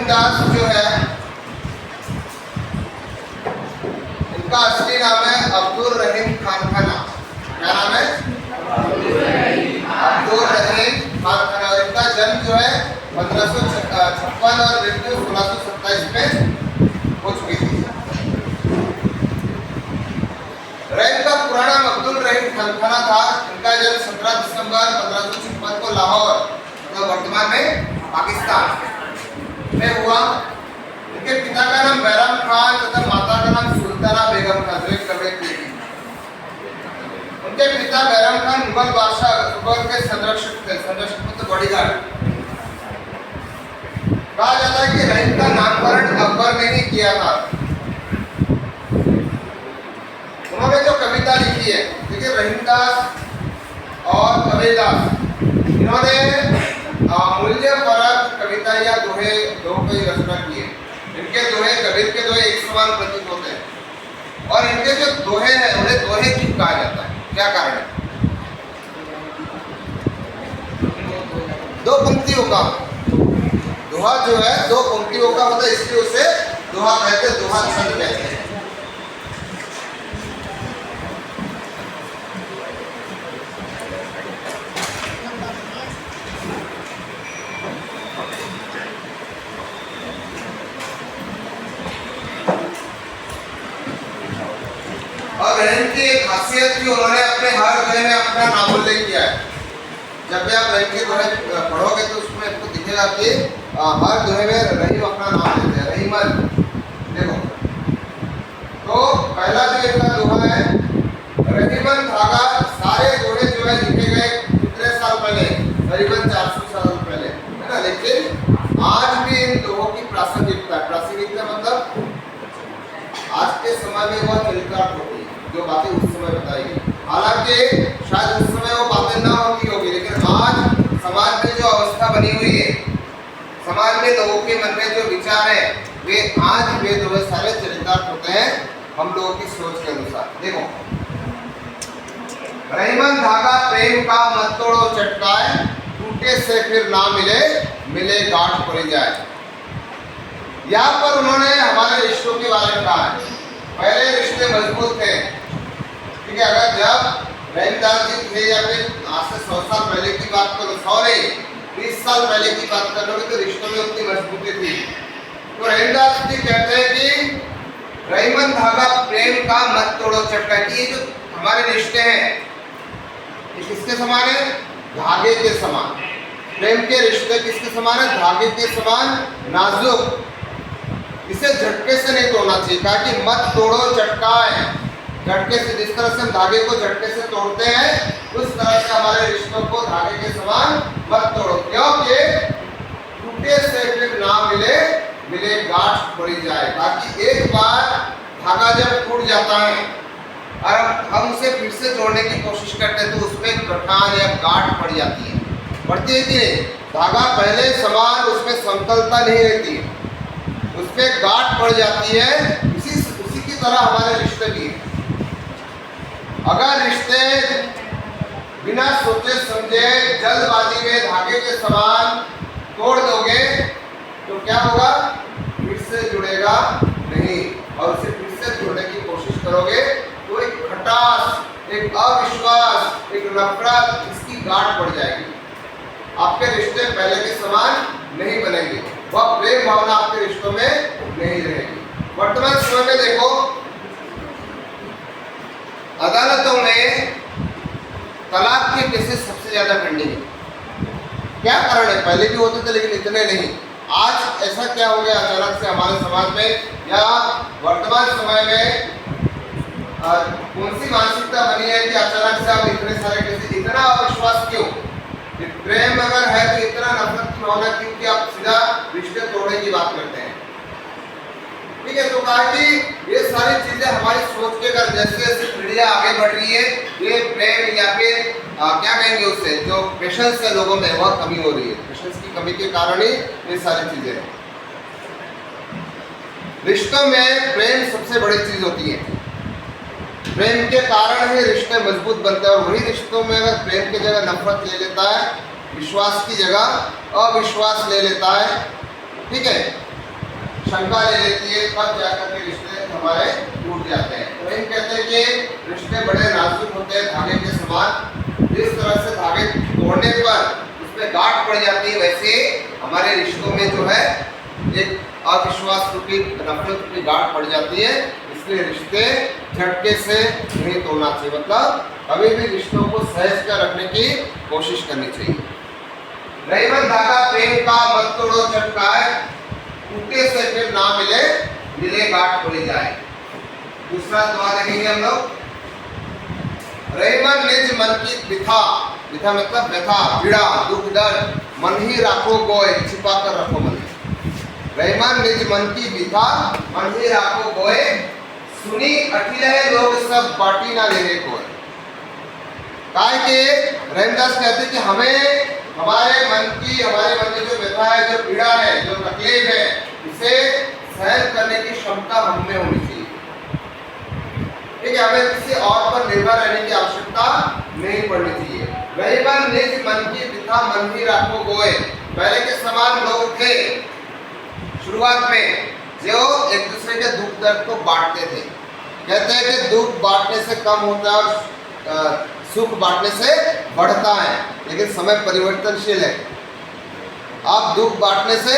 रहीमदास जो है, इनका असली नाम है अब्दुल रहीम खान खाना। क्या नाम है? अब्दुल रहीम खान खाना। और इनका जन्म जो है 1556 और मृत्यु 1627 में हो चुकी थी। रहीम का पुराना नाम अब्दुल रहीम खान खाना था। इनका जन्म 17 दिसंबर 1556 को लाहौर, तो वर्तमान में पाकिस्तान में हुआ। इनके पिता का नाम बैराम खान तथा माता का नाम सुल्ताना बेगम था, जो एक कवयित्री थी। उनके पिता बैराम खान मुगल बादशाह अकबर के संरक्षक थे, संरक्षक मतलब बॉडीगार्ड। कहा जाता है कि रहीम का नामकरण अकबर ने ही किया था। उन्होंने जो कविता लिखी है, देखिए रहीमदास और कबीरदास, इन्होंने मूल्य परक कविता या दोहे की रचना की है। इनके दोहे कबीर के दोहे एक समान प्रतीत होते हैं। और इनके जो दोहे हैं उन्हें दोहे क्यों कहा जाता है, क्या कारण है? दो पंक्तियों का दोहा जो है, दो पंक्तियों का मतलब, इसलिए उसे दोहा कहते हैं, दोहा छंद कहते हैं। और रहीम की एक खासियत थी, उन्होंने अपने हर दोहे में अपना नाम उल्लेख किया है। जब भी आप रहीम के दोहे पढ़ोगे तो उसमें आपको दिखेगा कि हर दोहे में रहीम अपना नाम लेते हैं, रहीमन। देखो, तो पहला जो इनका दोहा है, रहीमन धागा। सारे दोहे जो है लिखे गए कितने साल पहले? करीबन 400 साल पहले, है ना। लेकिन आज भी इन दोहों की प्रासंगिकता मतलब आज के समय में वह चरितार्थ होती है, जो बातें उस समय बताई गई। हालांकि शायद उस समय वो बातें ना होती होगी, लेकिन आज समाज में जो अवस्था बनी हुई है, समाज में लोगों के मन में जो विचार है, वे आज वे दोहे सारे चरितार्थ होते हैं हम लोगों की सोच के अनुसार। देखो, रहीमन धागा प्रेम का मत तोड़ो चटकाए, टूटे से फिर ना मिले, मिले गांठ पड़ जाए। यहाँ पर उन्होंने हमारे रिश्तों के बारे में कहा है। पहले रिश्ते मजबूत थे, ठीक है। अगर जब रहीमदास जी थे या फिर आज से 100 साल पहले की बात करो, 100 नहीं 20 साल पहले की बात कर लोगे, तो रिश्तों में उतनी मजबूती थी। तो रहीमदास जी कहते हैं कि रहीमन धागा प्रेम का मत तोड़ो चटका। कि ये जो हमारे रिश्ते हैं, ये किसके समान है? धागे के समान। प्रेम के रिश्ते किसके समान है? धागे के समान नाजुक। इसे झटके से नहीं तोड़ना चाहिए। कहा कि मत तोड़ो चटकाए, झटके से। जिस तरह से हम धागे को झटके से तोड़ते हैं, उस तरह से हमारे रिश्तों को धागे के समान मत तोड़ो, क्योंकि टूटे से फिर ना मिले, मिले गांठ पड़ी जाए। ताकि एक बार धागा जब टूट जाता है और हम उसे फिर से जोड़ने की कोशिश करते हैं, तो उसमें गठान या गांठ पड़ जाती है। पड़ती है कि नहीं? धागा पहले समान, उसमें समतलता नहीं रहती है, उसमें गांठ पड़ जाती है। उसी की तरह हमारे रिश्ते भी। अगर रिश्ते बिना सोचे समझे जल्दबाजी में धागे के समान तोड़ दोगे, तो क्या होगा? फिर से जुड़ेगा नहीं। और उसे फिर से जोड़ने की कोशिश करोगे तो एक खटास, एक अविश्वास, एक नफरत, इसकी गांठ पड़ जाएगी। आपके रिश्ते पहले के समान नहीं बनेंगे, वह प्रेम भावना आपके रिश्तों में नहीं रहेगी। वर्तमान समय में देखो, अदालतों में तलाक के केसेस सबसे ज्यादा पेंडिंग है। क्या कारण है? पहले भी होते थे लेकिन इतने नहीं। आज ऐसा क्या हो गया अचानक से हमारे समाज में, या वर्तमान समय में कौन सी मानसिकता बनी है कि अचानक से अब इतने सारे केसेस? इतना अविश्वास क्यों? प्रेम अगर है तो इतना नफरत की भावना क्यों कि आप सीधा रिश्ते तोड़ने की बात करते हैं? ठीक है। तो कहा कि ये सारी चीजें हमारी सोच के अगर जैसे जैसे पीढ़ियां आगे बढ़ रही है, ये प्रेम या फिर क्या कहेंगे उससे, जो पेशेंस है लोगों में, वह कमी हो रही है। पेशेंस की कमी के कारण ही ये सारी चीजें हैं। रिश्तों में प्रेम सबसे बड़ी चीज होती है। प्रेम के कारण ही रिश्ते मजबूत बनते हैं। और वही रिश्तों में अगर प्रेम की जगह नफरत ले लेता है, विश्वास की जगह अविश्वास ले लेता है, ठीक है, शंका ले लेती है, तब जाकर के रिश्ते हमारे टूट जाते हैं। तो हम कहते हैं कि रिश्ते बड़े नाजुक होते हैं, धागे के समान। जिस तरह से धागे तोड़ने पर उसमें गांठ पड़ जाती है, वैसे हमारे रिश्तों में जो है एक अविश्वास रूपी, नफरत रूपी गांठ पड़ जाती है। इसलिए रिश्ते झटके से नहीं तोड़ना चाहिए, मतलब कभी भी रिश्तों को सहज कर रखने की कोशिश करनी चाहिए। रहीमन धागा प्रेम का मत तोड़ो चटकाए, टूटे से फिर ना मिले, मिले गांठ पड़ी जाए। दूसरा दुआ देखेंगे हम लोग। रहीमन निज मन की बिथा, बिथा मतलब व्यथा, पीड़ा, दुख, दर्द, मन ही राखो गोय, छिपा कर रखो मन। रहीमन निज मन की बिथा, मन ही राखो गोय, सुनी अठिले लोग सब बाटी ना लेने को। काय के रहीमदास कहते हैं कि हमें हमारे मन की जो व्यथा है, जो पीड़ा है, जो तकलीफ है, इसे सहन करने की क्षमता हम में होनी चाहिए। ठीक है, हमें किसी और पर निर्भर रहने की आवश्यकता नहीं पड़नी चाहिए। रहीमन निज मन की बिथा, मन ही राखो गोए। पहले के समान लोग थे शुरुआत में, जो एक दूसरे के दुख दर्द को बांटते थे। कहते हैं कि दुख बांटने से कम होता है और सुख बांटने से बढ़ता है, लेकिन समय परिवर्तनशील है। अब दुख बांटने से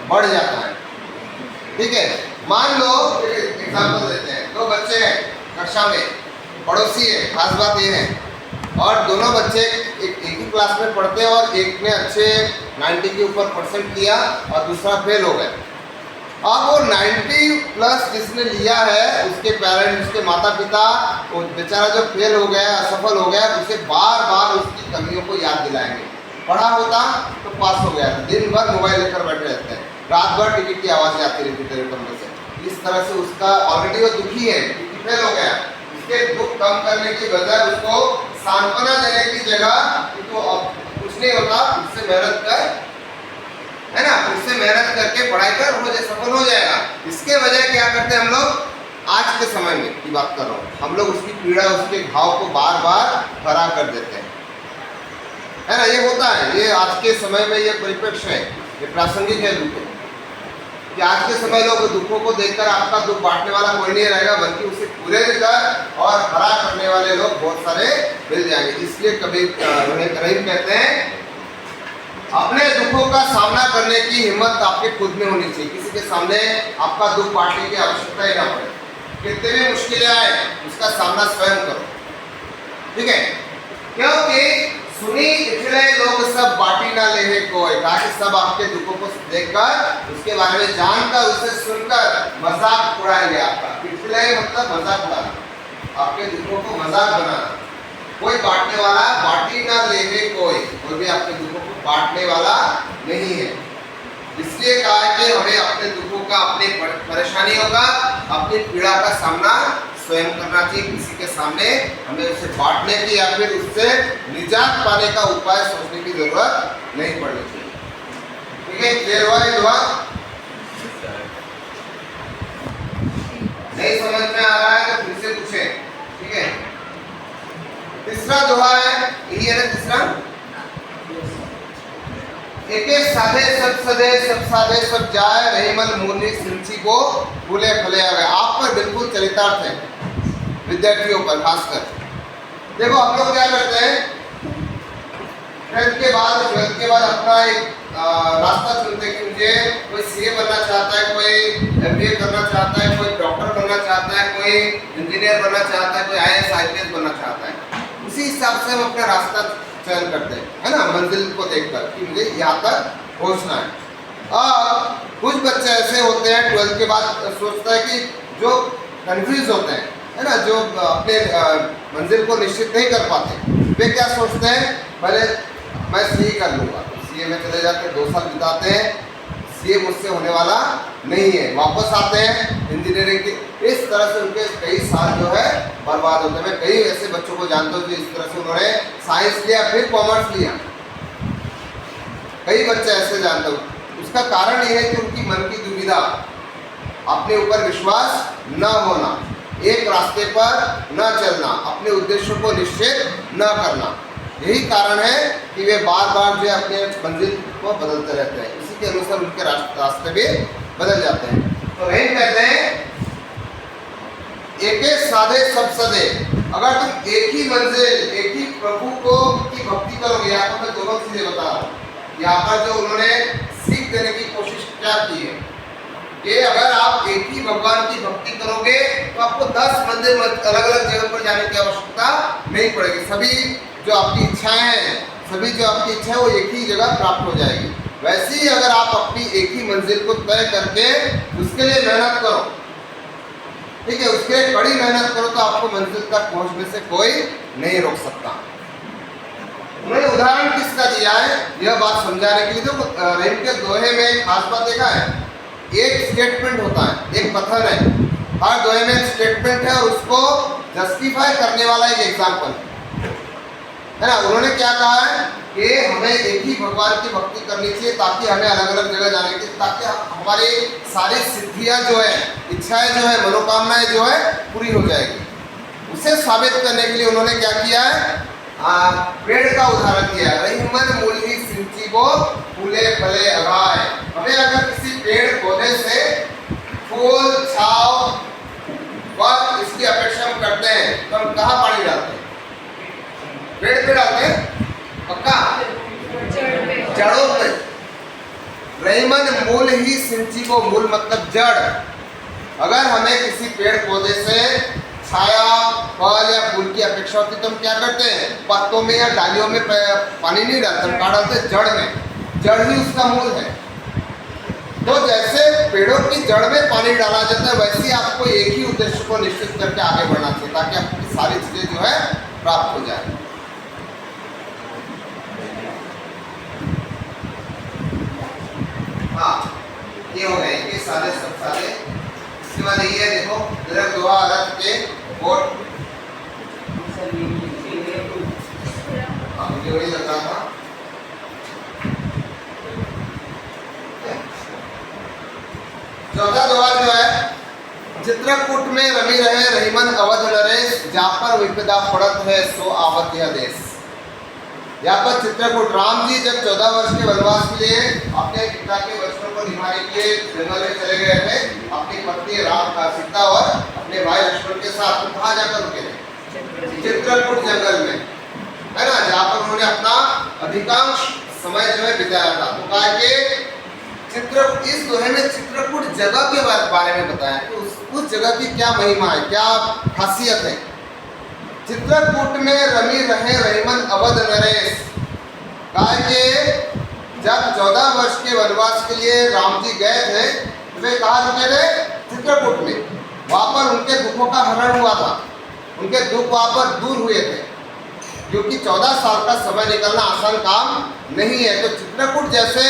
बढ़ जाता है। ठीक है, मान लो एग्जाम्पल देते हैं, दो बच्चे हैं कक्षा में, पड़ोसी है, खास बात ये है, और दोनों बच्चे एक ही क्लास में पढ़ते हैं और एक ने अच्छे 90 के ऊपर परसेंट लिया और दूसरा फेल हो गया। अब वो 90 प्लस जिसने लिया है, उसके पेरेंट्स, उसके माता पिता, वो बेचारा जो फेल हो गया, असफल हो गया, उसे बार बार उसकी कमियों को याद दिलाएंगे। पढ़ा होता तो पास हो गया, दिन भर मोबाइल लेकर बैठे रहते हैं, रात भर टिकट की आवाज़ आती रहती तेरे कमरे से। इस तरह से उसका ऑलरेडी वो दुखी है क्योंकि फेल हो गया। उसके दुख कम करने की बजाय उसको सांत्वना देने की जगह कि तो अब कुछ नहीं होता, उससे मेहनत कर, है ना, उससे मेहनत करके पढ़ाई कर, हो जाए, सफल हो जाएगा। इसके बजाय क्या करते हैं हम लोग, आज के समय में की बात कर रहा हूँ, हम लोग उसकी पीड़ा, उसके घाव को बार बार भरा कर देते हैं, है ना। ये होता है, ये आज के समय में ये परिप्रेक्ष्य है, ये प्रासंगिक है दुख कि आज के समय लोग दुखों को देखकर आपका दुख बांटने वाला कोई नहीं रहेगा, बल्कि उसे पूरे कर और हरा करने वाले लोग बहुत सारे मिल जाएंगे। इसलिए कभी रहीम कहते हैं अपने दुखों का सामना करने की हिम्मत आपके खुद में होनी चाहिए। किसी के सामने आपका दुख बांटने की आवश्यकता ही ना पड़े। कितने भी मुश्किलें आए, उसका सामना स्वयं करो। ठीक है, क्योंकि सुनी इतने लोग सब बाटी ना ले कोई, ताकि सब आपके दुखों को देखकर, उसके बारे में जानकर, उसे सुनकर मजाक उड़ाएंगे आपका। पिछले मतलब मजाक उड़ाना, आपके दुखों को मजाक बनाना। कोई बांटने वाला बाटी ना ले कोई भी आपके दुखों को बांटने वाला नहीं है। इसलिए कहा है कि हमें अपने दुखों का, अपनी परेशानियों का, अपनी पीड़ा का सामना स्वयं करना चाहिए। किसी के सामने हमें उसे बांटने की या फिर उससे निजात पाने का उपाय सोचने की जरूरत नहीं पड़नी चाहिए। ठीक है, क्लियर हुआ ये दुआ? नहीं समझ में आ रहा है तो फिर से पूछें। ठीक है, तीसरा दोहा है, यही है ना तीसरा, एक साधे सब सदे, सब साधे सब जाए, रहीमन मुनि सिंची को फूले फले आ गए। आप पर बिल्कुल चरितार्थ है, विद्यार्थियों पर खासकर। देखो हम लोग क्या करते हैं, 12th के बाद अपना एक रास्ता चुनते हैं कि मुझे कोई सीए बनना चाहता है, कोई एमबीए करना चाहता है, कोई डॉक्टर बनना चाहता है, कोई इंजीनियर बनना चाहता है, कोई आईएएस आईपीएस बनना चाहता है। उसी हिसाब से हम अपना रास्ता चयन करते हैं, है ना, मंजिल को देखकर कि मुझे यहाँ तक पहुँचना है। और कुछ बच्चे ऐसे होते हैं 12th के बाद सोचता है कि जो कंफ्यूज होते हैं, है ना, जो अपने मंजिल को निश्चित नहीं कर पाते, वे क्या सोचते हैं, पहले मैं सीए कर लूँगा, सीए में चले जाते 2 साल बिताते हैं, सीए मुझसे होने वाला नहीं है, वापस आते हैं इंजीनियरिंग की। इस तरह से उनके कई साल जो है बर्बाद होते हैं। मैं कई ऐसे बच्चों को जानता हूँ जो इस तरह से उन्होंने साइंस लिया फिर कॉमर्स लिया, कई बच्चे ऐसे जानता हूँ। उसका कारण ये है कि उनकी मन की दुविधा, अपने ऊपर विश्वास न होना, एक रास्ते पर न चलना, अपने उद्देश्यों को निश्चित न करना, यही कारण है कि वे बार बार जो अपने मंजिल को बदलते रहते हैं। इसी के अनुसार उनके रास्ते भी बदल जाते हैं। तो रहीम कहते हैं एक साधे सब सदे। अगर तुम एक ही मंजिल, एक ही प्रभु को की भक्ति करोगे, यहाँ पर मैं दोनों चीजें बता रहा हूँ। यहाँ पर जो उन्होंने सीख देने की कोशिश क्या की है कि अगर आप एक ही भगवान की भक्ति करोगे तो आपको 10 मंदिर अलग अलग जगह पर जाने की आवश्यकता नहीं पड़ेगी। सभी जो आपकी इच्छाएं हैं, सभी जो आपकी इच्छा है वो एक ही जगह प्राप्त हो जाएगी। वैसे ही अगर आप अपनी एक ही मंजिल को तय करके उसके लिए मेहनत करो, ठीक है, उसके लिए कड़ी मेहनत करो, तो आपको मंजिल तक पहुंचने से कोई नहीं रोक सकता। उन्होंने उदाहरण किसका दिया है यह बात समझाने के लिए। तो रहीम के दोहे में एक खास बात देखा है, एक स्टेटमेंट होता है, एक कथन है, हर दोहे में एक स्टेटमेंट है और उसको जस्टिफाई करने वाला एक एग्जाम्पल है ना। उन्होंने क्या कहा है कि हमें एक ही भगवान की भक्ति करनी चाहिए ताकि हमें अलग अलग जगह जाने की, ताकि हमारी सारी सिद्धियां जो है, इच्छाएं जो है, मनोकामनाएं जो है पूरी हो जाएगी। उसे साबित करने के लिए उन्होंने क्या किया है, पेड़ का उदाहरण दिया है। रहीमन मूली सिंची वो फूले फले अघाय। हमें अगर किसी पेड़ पौधे से फूल छाव व इसकी अपेक्षा हम करते हैं तो हम कहाँ पानी डालते हैं? पेड़ पे डालते हैं पक्का, जड़ों पे। रहीमन मूल ही सिंची को, मूल मतलब जड़। अगर हमें किसी पेड़ पौधे से छाया, फल या फूल की अपेक्षा होती तो हम क्या करते हैं? पत्तों में या डालियों में पानी नहीं डालते, हम कहाँ डालते? जड़ में। जड़ ही उसका मूल है। तो जैसे पेड़ों की जड़ में पानी डाला जाता है, वैसे ही आपको एक ही उद्देश्य को निश्चित करके आगे बढ़ना चाहिए ताकि आपकी सारी चीजें जो है प्राप्त हो जाए। हाँ, ये हो गए, ये सारे सब सारे। इसके बाद ये देखो दरक दुआ रथ के बोट, मुझे वही लग रहा था। चौथा दुआ जो है, चित्रकूट में रमी रहे रहीमन अवध नरेश, जा पर विपदा पड़त है सो आवत यह देश। यहाँ पर चित्रकूट, राम जी जब 14 वर्ष के वनवास के लिए अपने पिता के वचनों को निभाने के लिए जंगल में चले गए थे, अपनी पत्नी सीता और अपने भाई लक्ष्मण के साथ, तो कहाँ जाकर रुके थे? चित्रकूट जंगल में, है ना, जहाँ पर उन्होंने अपना अधिकांश समय जो है बिताया था। तो कहा कि इस दोहे में चित्रकूट जगह के बारे में बताया कि उस जगह की क्या महिमा है, क्या खासियत है। चित्रकूट में रमी रहे रहीमन अवध नरेश। कहा कि जब 14 वर्ष के वनवास के लिए राम जी गए थे तो वे कहाँ रुके थे? चित्रकूट में। वहाँ पर उनके दुखों का हरण हुआ था, उनके दुख वहाँ पर दूर हुए थे, क्योंकि 14 साल का समय निकलना आसान काम नहीं है। तो चित्रकूट जैसे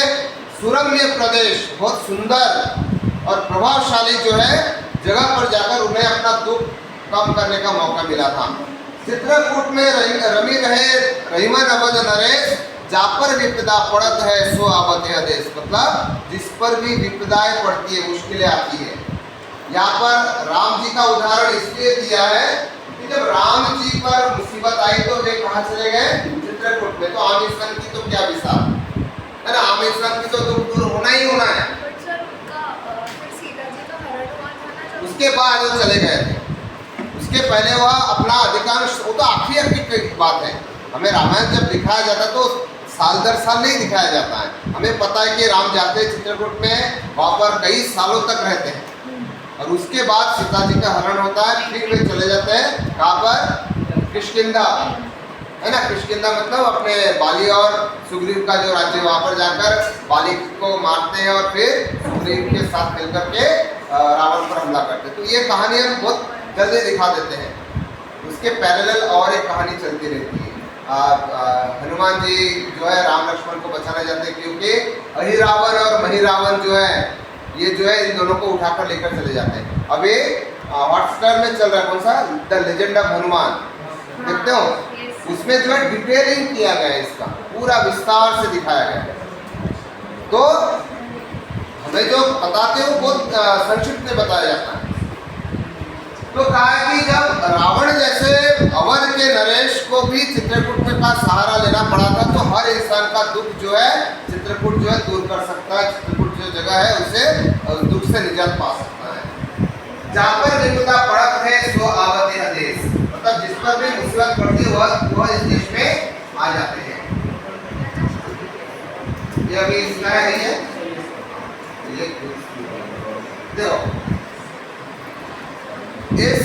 सुरम्य प्रदेश, बहुत सुंदर और प्रभावशाली जो है जगह पर जाकर उन्हें अपना दुख कम करने का मौका मिला था। चित्रकूट में रमी रहे रहीमन अवध नरेश, जा पर विपदा पड़त है सो आवत यह देश। मतलब जिस पर भी विपदाएं पड़ती है, मुश्किलें आती है। यहाँ पर राम जी का उदाहरण इसलिए दिया है कि जब राम जी पर मुसीबत आई तो वे कहाँ चले गए? चित्रकूट में। तो आम इंसान की तो क्या विशाल है ना, आम इंसान की तो दुख दूर होना ही होना है। उसके बाद वो चले गए थे, उसके पहले वह अपना अधिकांश, वो तो आखिर की बात है। हमें रामायण जब दिखाया जाता है तो साल दर साल नहीं दिखाया जाता है। हमें पता है कि राम जाते हैं चित्रकूट में, वहाँ पर कई सालों तक रहते हैं और उसके बाद सीता जी का हरण होता है, फिर वे चले जाते हैं कहाँ पर? किष्किंधा, है ना। किष्किंधा मतलब अपने बाली और सुग्रीव का जो राज्य, वहाँ पर जाकर बाली को मारते हैं और फिर सुग्रीव के साथ मिलकर के रावण पर हमला करते हैं। तो ये कहानी हम बहुत जल्दी दिखा देते हैं। उसके पैरेलल और एक कहानी चलती रहती है। हनुमान जी जो है राम लक्ष्मण को बचाने जाते हैं, क्योंकि अहिरावण और महिरावण जो है ये जो है इन दोनों को उठाकर लेकर चले जाते हैं। अभी हॉटस्टार में चल रहा है कौन सा? द लेजेंड ऑफ हनुमान, देखते हो? उसमें जो है डिटेलिंग किया गया है, इसका पूरा विस्तार से दिखाया गया है। तो हमें जो बताते हैं वो बहुत संक्षिप्त में बताया जाता है। तो कहा कि जब रावण जैसे अवध के नरेश को भी चित्रकूट का सहारा लेना पड़ा था, तो हर इंसान का दुख जो है चित्रकूट जो है दूर कर सकता है, चित्रकूट जो जगह है उसे दुख से निजात पा सकता है। जहाँ पर विपदा पड़त है सो आवते है देश, मतलब जिस पर भी मुसीबत पड़ती है वह इस देश में आ जाते हैं। ये अभी इसमें नहीं है, ये देखो इस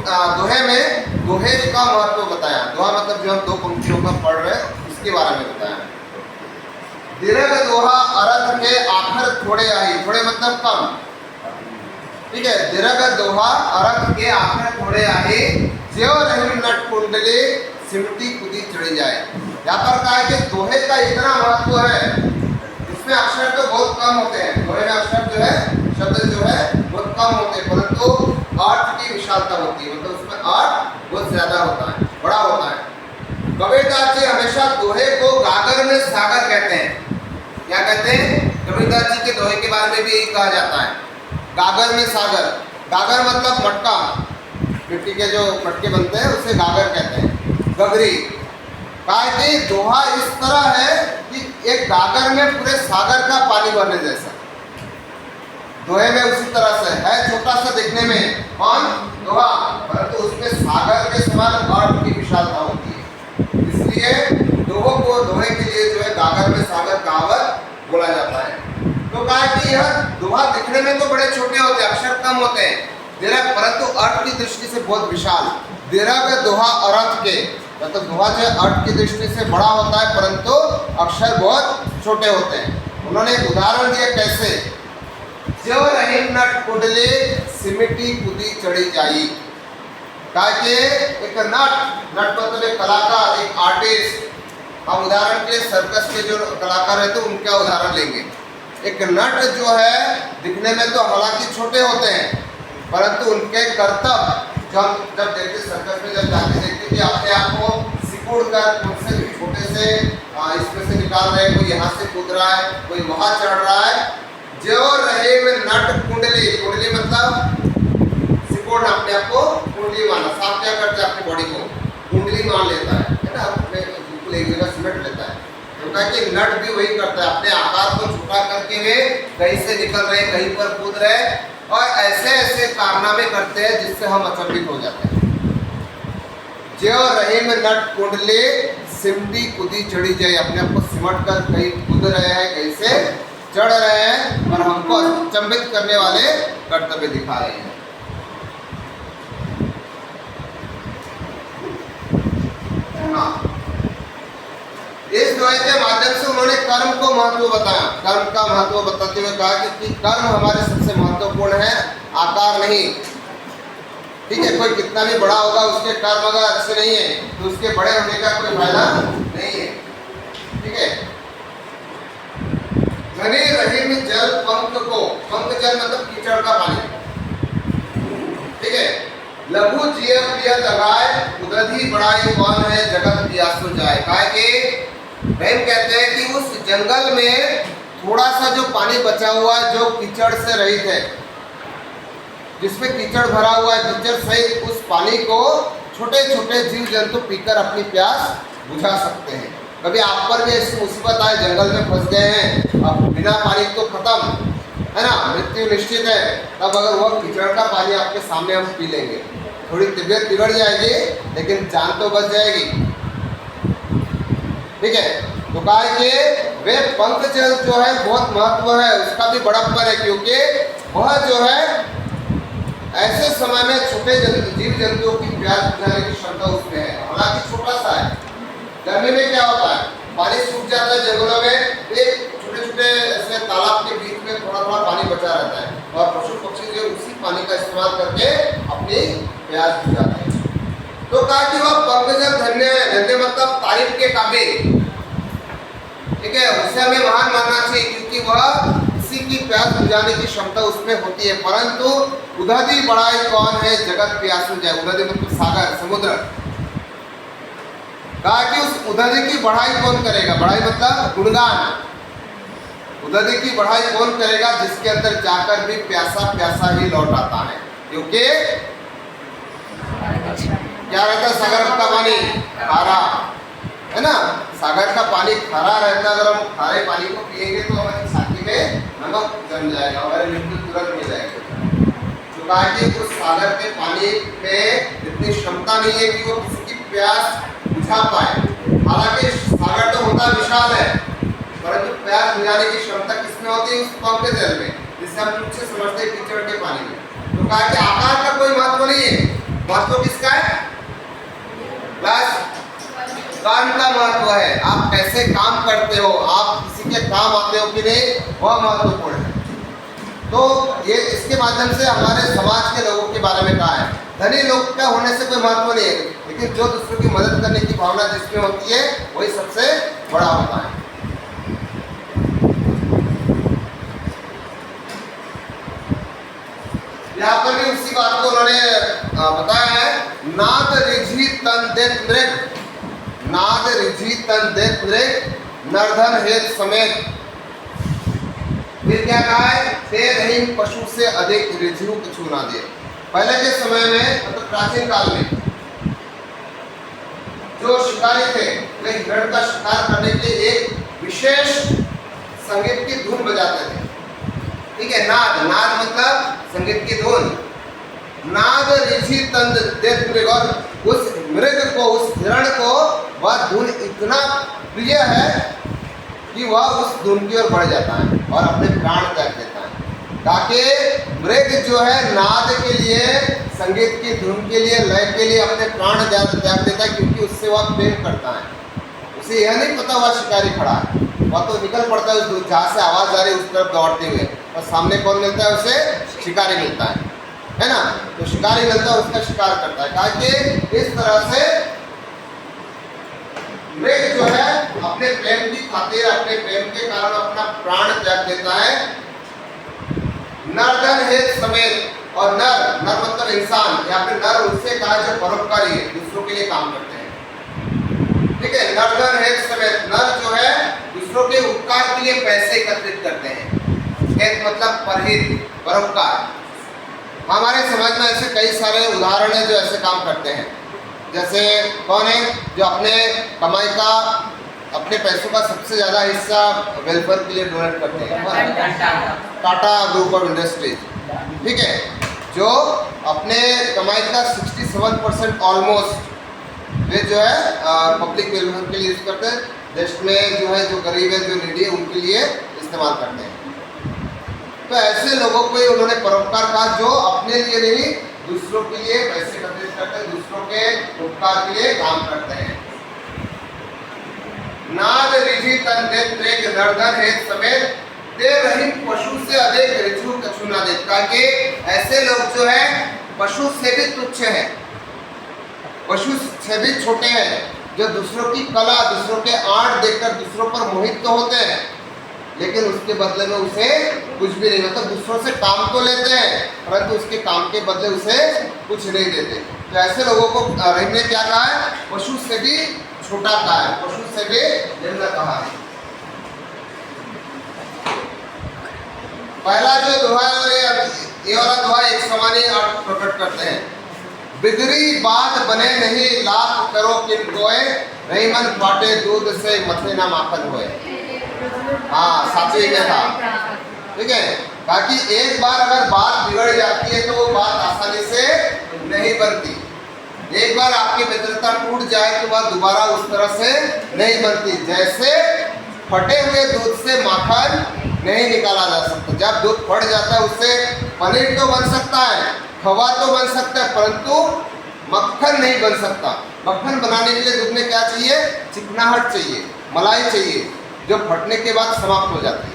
दोहे में दोहे का महत्व बताया। दोहा मतलब जो हम दो पंक्तियों का पढ़ रहे हैं उसके बारे में बताया। दीर्घ दोहा अर्थ के आखिर थोड़े आई, थोड़े मतलब कम, ठीक है। दीर्घ दोहा अर्थ के आखिर थोड़े आई, ज्यो रही नट कुंडली सिमटी कुदी चढ़ी जाए। यहाँ पर कहा है कि दोहे का इतना महत्व है, इसमें अक्षर तो बहुत कम होते हैं, दोहे में अक्षर जो है शब्द जो है बहुत कम होते हैं, परंतु अर्थ की विशालता होती है, मतलब उसमें अर्थ बहुत ज्यादा होता है, बड़ा होता है। कबीरदास जी हमेशा दोहे को गागर में सागर कहते हैं। क्या कहते हैं? कबीरदास जी के दोहे के बारे में भी यही कहा जाता है, गागर में सागर। गागर मतलब मटका, मिट्टी के जो मटके बनते हैं उसे गागर कहते हैं, गगरी। कहा कि दोहा इस तरह है कि एक गागर में पूरे सागर का पानी भरने जैसा। दोहे में उसी तरह से है, छोटा सा दिखने में कौन दोहा, परंतु उसमें सागर के समान अर्थ की विशालता होती है। इसलिए दोहों को दोहे के लिए जो है गागर में सागर कहावत बोला जाता है। तो कहा कि यह दोहा दिखने में तो बड़े छोटे होते हैं, अक्षर कम होते हैं, दीर्घ, परंतु अर्थ की दृष्टि से बहुत विशाल। दीर्घ दोहा अर्थ के, मतलब दोहा जो अर्थ की दृष्टि से बड़ा होता है परंतु अक्षर बहुत छोटे होते हैं। उन्होंने एक उदाहरण दिया कैसे, जो रही नट कुंडली सिमटी कुदी चढ़ी जाई। कहा कि एक नट मतलब एक कलाकार, एक आर्टिस्ट। हम उदाहरण के लिए सर्कस के जो कलाकार रहते हैं उनका उदाहरण लेंगे। एक नट जो है दिखने में तो हालांकि छोटे होते हैं, परंतु उनके कर्तव्य जब देखते सर्कस में जब जाके देखते कि अपने आप को सिकुड़ कर उनसे छोटे से इसमें से निकाल रहे हैं, कोई यहाँ से कूद रहा है, कोई वहाँ चढ़ रहा है। जो रहे में नट कुंडली, कुंडली मतलब सिकोड़, अपने आप को कुंडली माना। सांप क्या करते हैं अपनी बॉडी को कुंडली मान लेता है ना, अपने बिल्कुल एक जगह सिमट लेता है। तो कहा कि नट भी वही करता है, अपने आकार को छोटा करके वे कहीं से निकल रहे, कहीं पर कूद रहे और ऐसे ऐसे कारनामे करते हैं जिससे हम अचंभित हो जाते हैं। जो रहे में नट कुंडली सिमटी कुदी चढ़ी जाए, अपने आप को सिमट कर कहीं कूद रहे हैं, कहीं से चढ़ रहे हैं और हमको अचंभित करने वाले कर्तव्य दिखा रहे हैं। हाँ, इस दोहे के माध्यम से उन्होंने कर्म को महत्व बताया। कर्म का महत्व बताते हुए कहा कि कर्म हमारे सबसे महत्वपूर्ण है, आकार नहीं। ठीक है, कोई कितना भी बड़ा होगा उसके कर्म अगर अच्छे नहीं है तो उसके बड़े होने का कोई फायदा नहीं है। ठीक है, घने रहे में जल पंख को, पंख जल मतलब कीचड़ का पानी। ठीक है, लघु जिय पिय दगाए उदधि बढ़ाई कौन है जगत पियासु जाए। कहा कि बहन कहते हैं कि उस जंगल में थोड़ा सा जो पानी बचा हुआ है जो कीचड़ से रहित है, जिसमें कीचड़ भरा हुआ है, कीचड़ सहित उस पानी को छोटे छोटे जीव जंतु पीकर अपनी प्यास बुझा सकते हैं। कभी आप पर भी ऐसी मुसीबत आए, जंगल में फंस गए हैं, अब बिना पानी तो खत्म है ना, मृत्यु निश्चित है, तब अगर वह कीचड़ का पानी आपके सामने हम पी लेंगे, थोड़ी तबीयत बिगड़ जाएगी लेकिन जान तो बच जाएगी। ठीक है, तो कहा कि वे पंख जल जो है बहुत महत्व है, उसका भी बड़प्पन है, क्योंकि वह जो है ऐसे समय में छोटे जीव जंतुओं की प्यास बुझाने की क्षमता उसमें है। हालांकि छोटा सा है, गर्मी में क्या होता है पानी सूख जाता है जंगलों में, एक छोटे छोटे ऐसे तालाब के बीच में थोड़ा थोड़ा पानी बचा रहता है और पशु पक्षी जो उसी पानी का इस्तेमाल करके अपनी प्यास बुझाते हैं। तो कहा कि वह पंकजल धन्य है, धन्य मतलब तारीफ के काबिल। ठीक है, उसे हमें महान मानना चाहिए क्योंकि वह किसी की प्यास बुझाने की क्षमता उसमें होती है। परंतु उदधि बढ़ाई कौन है जगत प्यासु जाए। उदधि मतलब सागर, समुद्र। कहा कि उस उदधि की बढ़ाई कौन करेगा, बढ़ाई मतलब गुणगान। उदधि की बढ़ाई कौन करेगा, जिसके अंदर जाकर भी प्यासा प्यासा ही लौट आता है। क्योंकि क्या रहता है सागर का पानी खारा है ना, सागर का पानी खारा रहता है। अगर हम खारे पानी को पिएंगे तो हमारी छाती में नमक जम जाएगा, हमारी मृत्यु तुरंत मिल जाएगी। तो कहा कि उस सागर के पानी में इतनी क्षमता नहीं है कि वो किसी की प्यास बुझा पाए। हालांकि सागर तो होता विशाल है, परंतु प्यास बुझाने की क्षमता किसमें होती है? उस पंखे जल में, जिसे हम तुझ से समझते हैं कीचड़ के पानी में। तो कहा कि आकार का कोई महत्व नहीं है, महत्व किसका है? बस कर्म का महत्व है। आप कैसे काम करते हो, आप किसी के काम आते हो कि नहीं, वह महत्वपूर्ण है। तो ये इसके माध्यम से हमारे समाज के लोगों के बारे में कहा है। धनी लोग का होने से कोई महत्व नहीं है, लेकिन जो दूसरों की मदद करने की भावना जिसमें होती है वही सबसे बड़ा होता है। यहाँ पर भी उसी बात को उन्होंने बताया है। नाद रिझी तन देत मृग, नाद रिझी तन देत मृग, नरधन हेत समेत। फिर क्या कहा है? तेरहीन पशु से अधिक रिझु कछु ना दे। पहले के समय में, मतलब प्राचीन काल में, जो शिकारी थे वे हिरण का शिकार करने के लिए एक विशेष संगीत की धुन बजाते थे। ठीक है, नाद, नाद मतलब संगीत की धुन। नाद ऋषि तंद देत मृग, और उस मृग को, उस हिरण को वह धुन इतना प्रिय है कि वह उस धुन की ओर बढ़ जाता है और अपने प्राण त्याग देता है। ताकि मृग जो है नाद के लिए, संगीत की धुन के लिए, लय के लिए अपने प्राण त्याग देता है, क्योंकि उससे वह प्रेम करता है। उसे यह नहीं पता वह शिकारी खड़ा है, वह तो निकल पड़ता है उस जहाँ से आवाज आ रही है उस तरफ दौड़ते हुए, और सामने कौन मिलता है? उसे शिकारी मिलता है ना। तो शिकारी मिलता है, उसका शिकार करता है। कहा कि इस तरह से मृग जो है अपने प्रेम की खातिर, अपने प्रेम के कारण अपना प्राण त्याग देता है। नरधन हेत समेत, और नर, नर मतलब इंसान, यहाँ पे नर उससे कहा जो परोपकारी है, दूसरों के लिए काम करते हैं। ठीक है, नरधन हेत समेत, नर जो है दूसरों के उपकार के लिए पैसे एकत्रित करते हैं। हेत मतलब परहित, परोपकार। हमारे समाज में ऐसे कई सारे उदाहरण हैं जो ऐसे काम करते हैं। जैसे कौन है जो अपने कमाई का, अपने पैसों का सबसे ज़्यादा हिस्सा वेलफेयर के लिए डोनेट करते हैं? Tata group of industries. ठीक है, जो अपने कमाई का 67% ऑलमोस्ट वे जो है पब्लिक वेलफेयर के लिए यूज करते हैं। देश में जो है, जो गरीब है, जो नीडी है, उनके लिए इस्तेमाल करते हैं। तो ऐसे लोगों को उन्होंने परोपकार कहा, जो अपने लिए नहीं दूसरों के लिए पैसे एकत्रित करते हैं, दूसरों के उपकार के लिए काम करते हैं। नाद रिझी तन देत मृग, नरधन हेत समेत, तेरहीन पशु से अधिक रिझु कछु ना देत। ताकि ऐसे लोग जो है पशु से भी तुच्छ हैं, पशु से भी छोटे हैं, जो दूसरों की कला, दूसरों के आर्ट देखकर दूसरों पर मोहित तो होते हैं, लेकिन उसके बदले में उसे कुछ भी नहीं, मतलब दूसरों से काम तो लेते हैं परंतु उसके काम के बदले उसे कुछ नहीं देते। तो ऐसे लोगों को रहीम ने क्या कहा है? पशु से भी छोटा कहा है, पशु से भी निम्न कहा है। पहला जो दोहा है ये वाला दोहा एक समान ही अर्थ प्रकट करते हैं। बिगड़ी बात बने नहीं, लाख करो किन कोय, रहीमन फाटे दूध से मथे ना माखन होए। हाँ, सात्विक में था। ठीक है, ताकि एक बार अगर बात बिगड़ जाती है तो वो बात आसानी से नहीं बनती। एक बार आपकी मित्रता टूट जाए तो वह दोबारा उस तरह से नहीं बनती। जैसे फटे हुए दूध से माखन नहीं निकाला जा सकता। जब दूध फट जाता है उससे पनीर तो बन सकता है, खवा तो बन सकता है, परंतु मक्खन नहीं बन सकता। मक्खन बनाने के लिए दूध में क्या चाहिए? चिकनाहट चाहिए, मलाई चाहिए, जो फटने के बाद समाप्त हो जाती है।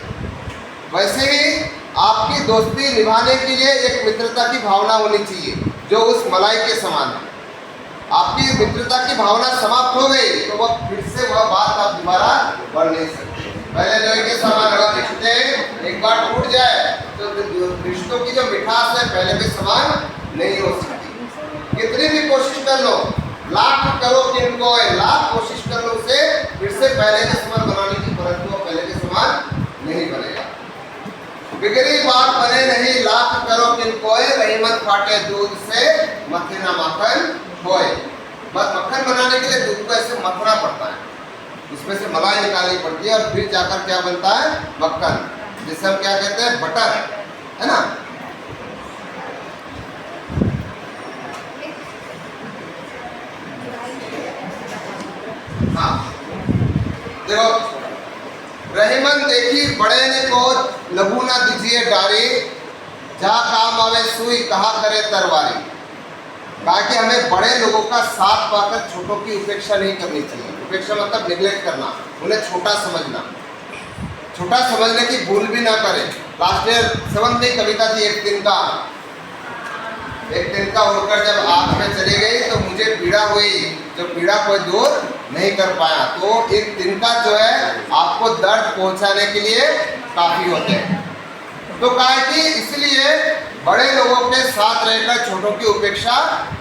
वैसे ही आपकी दोस्ती निभाने के लिए एक मित्रता की भावना होनी चाहिए जो उस मलाई के समान है। आपकी मित्रता की भावना समाप्त हो गई तो वह फिर से वह बात आप दोबारा बढ़ नहीं सकते। पहले लोहे के समान अगर रिश्ते एक बार टूट जाए तो रिश्तों की जो मिठास है पहले के समान नहीं हो सकती। कितनी भी कोशिश कर लो, लाख करो किनको, लाख कोशिश कर लो उसे फिर से पहले के समान बनाने की, परंतु वो पहले के समान नहीं बनेगा। बिगड़ी बात बने नहीं, लाख करो किनको, रहीमन फाटे दूध से मथे ना माखन होए। बस मक्खन बनाने के लिए दूध को ऐसे मथना पड़ता है, उसमें से मलाई निकालनी पड़ती है और फिर जाकर क्या बनता है? मक्खन, जिस जिसे हम क्या कहते हैं, बटर, है ना। हाँ देखो, रहीमन देखी बड़े ने को लघु ना दीजिए डारी, जहाँ काम आवे सुई कहा करे तरवारी। कहा कि हमें बड़े लोगों का साथ पाकर छोटों की उपेक्षा नहीं करनी चाहिए। उपेक्षा मतलब निग्लेक्ट करना, उन्हें छोटा समझना, छोटा समझने की भूल भी ना करें। लास्ट ईयर 7th में कविता थी, एक दिन का उड़कर जब आग में चली गई तो मुझे पीड़ा हुई, जो पीड़ा कोई दूर नहीं कर पाया। तो एक दिन का जो है आपको दर्द पहुंचाने के लिए काफी होते हैं। तो कहा कि इसलिए बड़े लोगों के साथ रहकर छोटों की उपेक्षा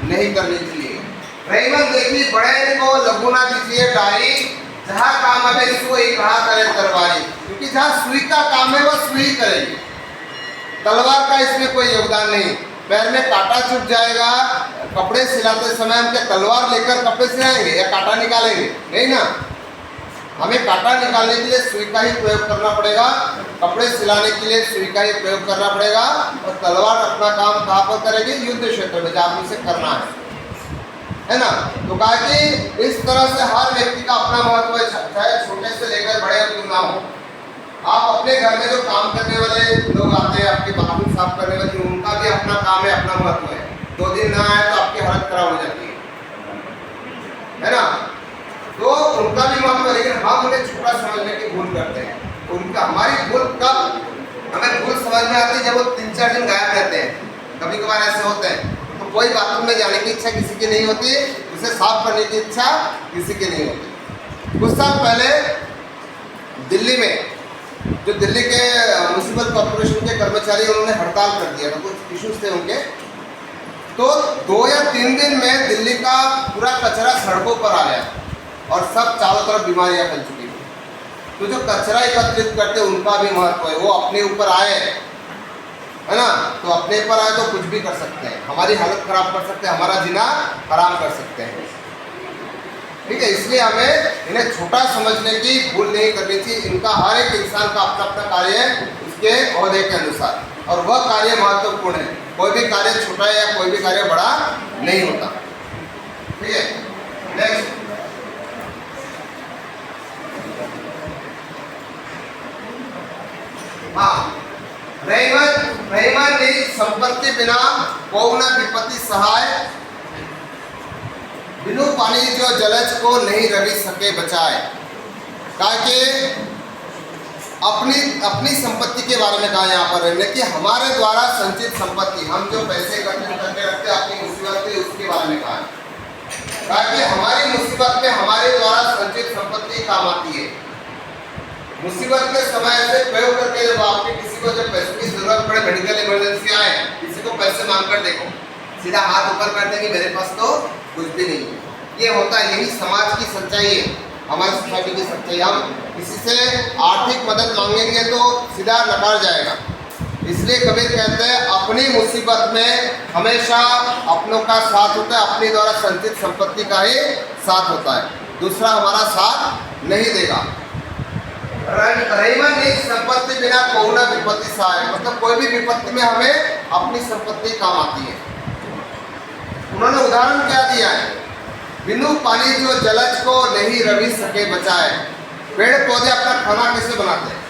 नहीं करनी चाहिए। रहीमन देखी बड़े को लघु ना दीजिए डारी, जहाँ काम आवे सुई कहा करे तरवारी। क्योंकि जहाँ सुई का काम है वह सुई करेगी, तलवार का इसमें कोई योगदान नहीं। पैर में कांटा चुभ जाएगा, कपड़े सिलाते समय हम क्या तलवार लेकर कपड़े सिलाएंगे या कांटा निकालेंगे? नहीं ना, हमें कांटा निकालने के लिए सुई का ही प्रयोग करना पड़ेगा, कपड़े सिलाने के लिए सुई का ही प्रयोग करना पड़ेगा। और तलवार अपना काम कहाँ पर करेगी? युद्ध क्षेत्र में, जहाँ उसे करना है ना। तो कहा कि इस तरह से हर व्यक्ति का अपना महत्व है, चाहे छोटे से लेकर बड़े क्यों ना हो। आप अपने घर में जो काम करने वाले लोग आते हैं, आपके बाथरूम साफ करने वाले, उनका भी अपना काम है, अपना महत्व है। 2 दिन ना आए तो आपकी हालत खराब हो जाती है ना। तो उनका भी महत्व है, लेकिन हम उन्हें छोटा समझने की भूल करते हैं। उनका हमारी भूल कब हमें भूल समझ में आती है? जब वो 3-4 दिन गायब रहते हैं। कभी कभार ऐसे होते हैं, तो कोई बाथरूम में जाने की इच्छा किसी की नहीं होती, उसे साफ करने की इच्छा किसी की नहीं होती। कुछ साल पहले दिल्ली में जो दिल्ली के म्युनिसिपल कॉर्पोरेशन के कर्मचारी, उन्होंने हड़ताल कर दिया था, कुछ इश्यूज थे उनके। तो 2 या 3 दिन में दिल्ली का पूरा कचरा सड़कों पर आ गया और सब चारों तरफ बीमारियां फैल चुकी थी। तो जो कचरा एकत्रित करते उनका भी महत्व है, वो अपने ऊपर आए, है ना। तो अपने पर आए तो कुछ भी कर सकते हैं, हमारी हालत खराब कर सकते हैं, हमारा जीना हराम कर सकते हैं, ठीक है। इसलिए हमें इन्हें छोटा समझने की भूल नहीं करनी चाहिए। इनका हर एक इंसान का अपना अपना कार्य है, उसके ओहदे के अनुसार, और वह कार्य महत्वपूर्ण है। कोई भी कार्य छोटा या कोई भी कार्य बड़ा नहीं होता, ठीक है। नेक्स्ट, हाँ, रहीमन ने संपत्ति बिना को न विपत्ति सहाय, बिनु पानी जो जलज को नहीं रवि सके बचाए। कहा कि अपनी संपत्ति के बारे में कहा यहाँ पर, कि हमारे द्वारा संचित संपत्ति, हम जो पैसे एकत्रित करके रखते हैं अपनी मुसीबत में, उसके बारे में कहा कि हमारी मुसीबत में हमारे द्वारा संचित संपत्ति काम आती है। मुसीबत के समय से प्रयोग करके, जब आपके किसी को जब पैसों की जरूरत पड़े, मेडिकल इमरजेंसी आए, किसी को पैसे मांग कर देखो, सीधा हाथ ऊपर कर देंगे, मेरे पास तो कुछ भी नहीं है। ये होता है, यही समाज की सच्चाई है, हमारी सोसाइटी की सच्चाई। हम किसी से आर्थिक मदद मांगेंगे तो सीधा नकार जाएगा। इसलिए कबीर कहते हैं, अपनी मुसीबत में हमेशा अपनों का साथ होता है, अपनी द्वारा संचित संपत्ति का ही साथ होता है, दूसरा हमारा साथ नहीं देगा। रहीमन ने संपत्ति बिना को न विपत्ति सहाय, मतलब कोई भी विपत्ति में हमें अपनी संपत्ति काम आती है। उन्होंने उदाहरण क्या दिया है? बिनु पानी जो जलज को नहीं रवि सके बचाए। पेड़ पौधे अपना खाना कैसे बनाते हैं?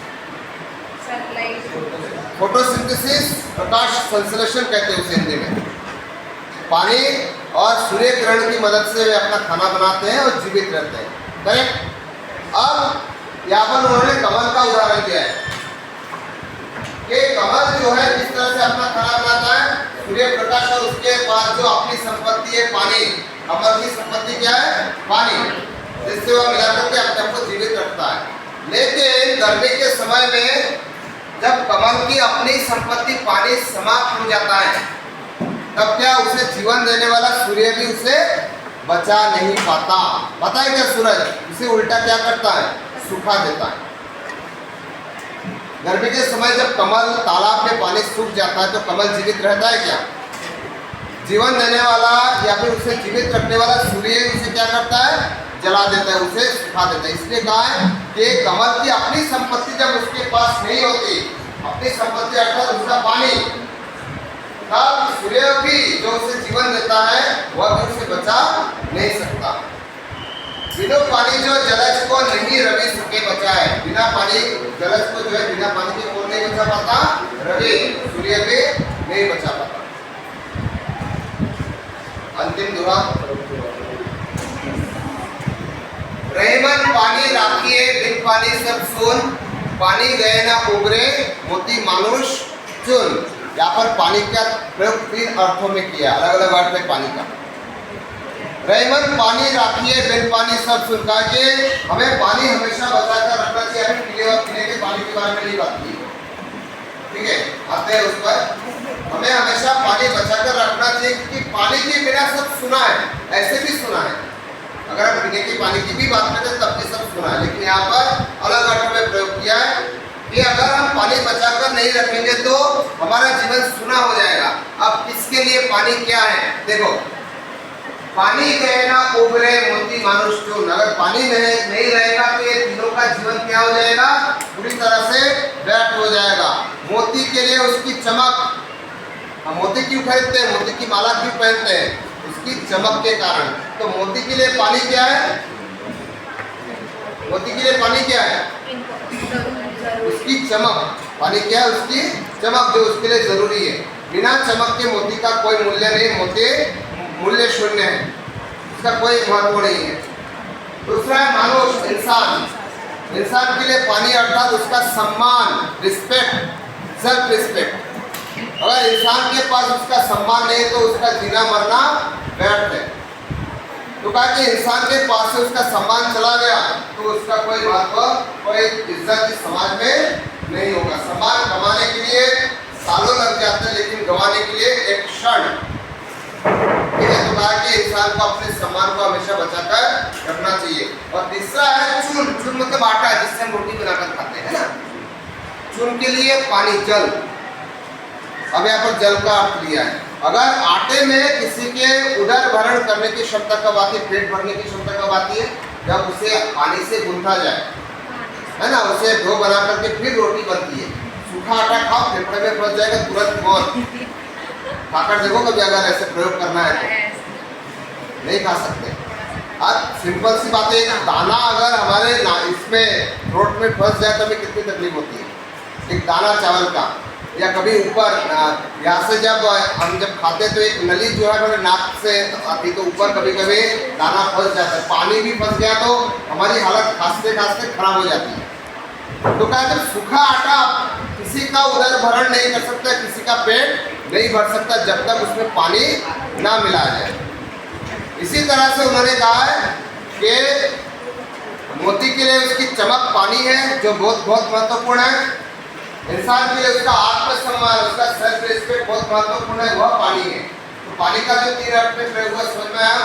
फोटोसिंथेसिस, प्रकाश संश्लेषण कहते हैं उसे हिंदी में। पानी और सूर्य किरण की मदद से वे अपना खाना बनाते हैं और जीवित रहते हैं, करेक्ट। अब यहाँ पर उन्होंने कमल का उदाहरण दिया है कि कमल जो है किस तरह से अपना खाना बनाता है, सूर्य प्रकाश, और उसके बाद जो अपनी संपत्ति है पानी। कमल की संपत्ति क्या है? पानी, जिससे वह मिलाकर के अपने आप को जीवित रखता है। लेकिन गर्मी के समय में जब कमल की अपनी संपत्ति पानी समाप्त हो जाता है, तब क्या उसे जीवन देने वाला सूर्य भी उसे बचा नहीं पाता। पता है क्या? सूरज उसे उल्टा क्या करता है? सूखा देता है। गर्मी के समय जब कमल तालाब में पानी सूख जाता है तो कमल जीवित रहता है क्या? जीवन देने वाला या फिर उसे जीवित रखने वाला सूर्य उसे क्या करता है? जला देता है, उसे सुखा देता है। इसलिए कहा है कि कमल की अपनी संपत्ति जब उसके पास नहीं होती, अपनी संपत्ति अर्थात उसका पानी, तब सूर्य भी जो उसे जीवन देता है वह भी उसे बचा नहीं सकता। बिना पानी जो जलज को नहीं रवि सके बचाए, बिना पानी जलज को जो है बिना पानी के कौन नहीं बचा पाता? रवि, सूर्य भी नहीं बचा पाता। अंतिम दुआ, रहमन पानी राखिए बिन पानी सब सुन, पानी गए ना उबरे मोती मानुष चुन। यहाँ पर पानी का प्रयोग 3 अर्थों में किया, अलग अलग अर्थ है पानी का। रहमन पानी राखिए बिन पानी सब सुन, कहा कि हमें पानी हमेशा बचाकर रखना चाहिए। हमें पीने के पानी के बारे में नहीं बात की, ठीक है, आते हैं उस पर। हमें हमेशा पानी बचाकर रखना चाहिए क्योंकि पानी के बिना सब सुना है, ऐसे भी सुना है। अगर हम पीने के पानी की भी बात करते हैं तब भी सब सुना है, लेकिन यहाँ पर अलग अर्थ में प्रयोग किया है कि अगर हम पानी बचाकर नहीं रखेंगे तो हमारा जीवन सूना हो जाएगा। अब इसके लिए पानी क्या है? देखो, पानी गए ना उबरे मोती मानुष चून। अगर पानी नहीं रहेगा तो ये तीनों का जीवन क्या हो जाएगा? पूरी तरह से व्यर्थ हो जाएगा। मोती के लिए उसकी चमक, हम मोती क्यों खरीदते हैं? मोती की माला क्यों पहनते हैं? उसकी चमक के कारण। तो मोती के लिए पानी क्या है? मोती के लिए पानी क्या है? उसकी चमक। पानी क्या है? उसकी चमक, जो उसके लिए जरूरी है। बिना चमक के मोती का कोई मूल्य नहीं, मोती मूल्य शून्य है, इसका कोई महत्व नहीं है। दूसरा है मानुष, इंसान। इंसान के लिए पानी अर्थात उसका सम्मान, रिस्पेक्ट, सेल्फ रिस्पेक्ट। अगर इंसान के पास उसका सम्मान नहीं तो उसका जीना मरना व्यर्थ है। तो कहा कि इंसान के पास से उसका सम्मान चला गया तो उसका कोई महत्व, कोई इज्जत इस समाज में नहीं होगा। सम्मान कमाने के लिए सालों लग जाते हैं, लेकिन गंवाने के लिए एक क्षण। ठीक है, तो कहा कि इंसान को अपने सम्मान को हमेशा बचाकर रखना चाहिए। और तीसरा है चून। चून मतलब आटा, जिससे हम रोटी बनाकर खाते हैं ना। चून के लिए पानी, जल। अब यहाँ पर जल का अर्थ लिया है। अगर आटे में किसी के उदर भरण करने की क्षमता कब आती है? पेट भरने की क्षमता कब आती है? जब उसे पानी से गूंथा जाए, है ना, उसे डो बना करके फिर रोटी बनती है। सूखा आटा खाओ, फेफड़े में फंस जाएगा, तुरंत मौत। खाकर देखो कभी, अगर ऐसे प्रयोग करना है तो नहीं खा सकते। अब सिंपल सी बात है, एक दाना अगर हमारे इसमें थ्रोट में फंस जाए तो हमें कितनी तकलीफ होती है। एक दाना चावल का, या कभी ऊपर यहाँ से जब हम खाते तो एक नली जो है हमारे नाक से आती, तो ऊपर कभी कभी दाना फंस जाता है। पानी भी फंस गया तो हमारी हालत खांसते खांसते खराब हो जाती है। तो क्या जब सूखा आटा किसी का उदर भरण नहीं कर सकता, किसी का पेट नहीं भर सकता जब तक उसमें पानी ना मिला जाए। इसी तरह से उन्होंने कहा है कि मोती के लिए उसकी चमक पानी है, जो बहुत बहुत महत्वपूर्ण है। इंसान के लिए उसका आत्मसम्मान, उसका सेल्फ रिस्पेक्ट बहुत महत्वपूर्ण है, वह पानी है। तो पानी का जो 3 अर्थ में प्रयोग हुआ समझ में आया?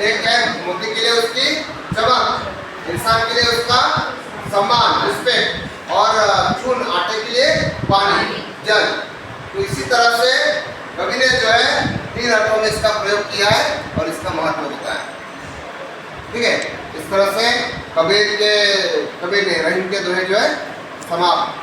एक है मोती के लिए उसकी चमक, इंसान के लिए उसका सम्मान, रिस्पेक्ट, और चून आटे के लिए पानी, जल। तो इसी तरह से कवि ने जो है 3 अर्थों में इसका प्रयोग किया है और इसका महत्व बताया। ठीक है, इस तरह से कबीर ने रहीम के दोहे जो है समाप्त।